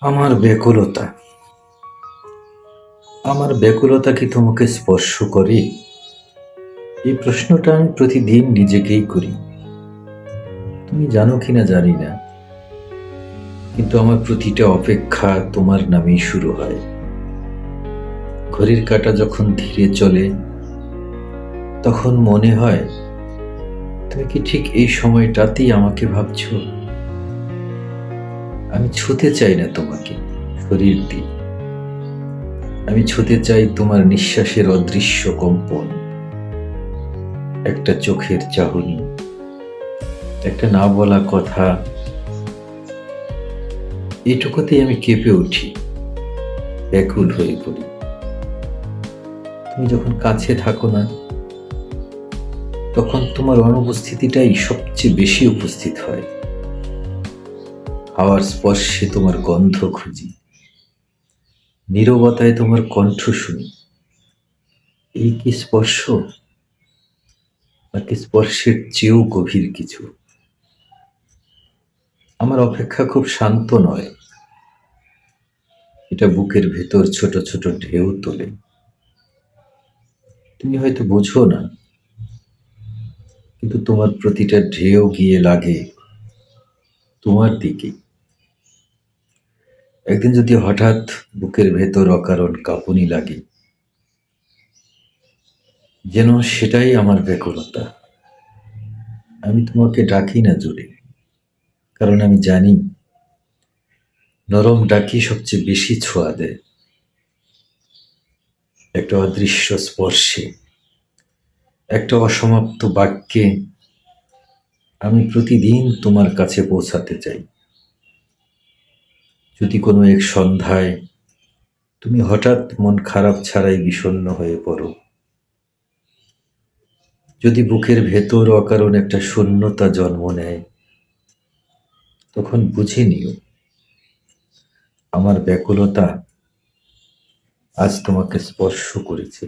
আমার ব্যাকুলতা আমার ব্যাকুলতা কি তোমাকে স্পর্শ করে? এই প্রশ্নটা আমি প্রতিদিন নিজেকেই করি। তুমি জানো কিনা জানি না, কিন্তু আমার প্রতিটা অপেক্ষা তোমার নামেই শুরু হয়। ঘড়ির কাঁটা যখন ধীরে চলে, তখন মনে হয় তুমি কি ঠিক এই সময়টাতেই আমাকে ভাবছো। আমি ছুঁতে চাই না তোমাকে শরীর দিয়ে, আমি ছুঁতে চাই তোমার নিঃশ্বাসের অদৃশ্য কম্পন, একটা চোখের চাহনি, একটা না বলা কথা। এটুকুতেই আমি কেঁপে উঠি, ব্যাকুল হয়ে পড়ি। তুমি যখন কাছে থাকো না, তখন তোমার অনুপস্থিতিটাই সবচেয়ে বেশি উপস্থিত হয়। হাওয়ার স্পর্শে তোমার গন্ধ খুঁজি, নীরবতায় তোমার কণ্ঠ শুনি। এই কি স্পর্শ, নাকি স্পর্শের চেয়েও গভীর কিছু? আমার অপেক্ষা খুব শান্ত নয়, এটা বুকের ভেতর ছোট ছোট ঢেউ তোলে। তুমি হয়তো বুঝো না, কিন্তু তোমার প্রতিটা ঢেউ গিয়ে লাগে তোমার দিকে। একদিন যদি হঠাৎ বুকের ভেতর অকারণ কাঁপুনি লাগে, যেন সেটাই আমার ব্যাকুলতা। আমি তোমাকে ডাকি না জোরে, কারণ আমি জানি নরম ডাকি সবচেয়ে বেশি ছোঁয়া দেয়। একটা অদৃশ্য স্পর্শে, একটা অসমাপ্ত বাক্যে আমি প্রতিদিন তোমার কাছে পৌঁছাতে চাই। যদি কোনো এক সন্ধ্যায় তুমি হঠাৎ মন খারাপ ছাড়াই বিষণ্ণ হয়ে পড়ো, যদি বুকের ভেতর অকারণ একটা শূন্যতা জন্ম নেয়, তখন বুঝে নিও আমার ব্যাকুলতা আজ তোমাকে স্পর্শ করেছে।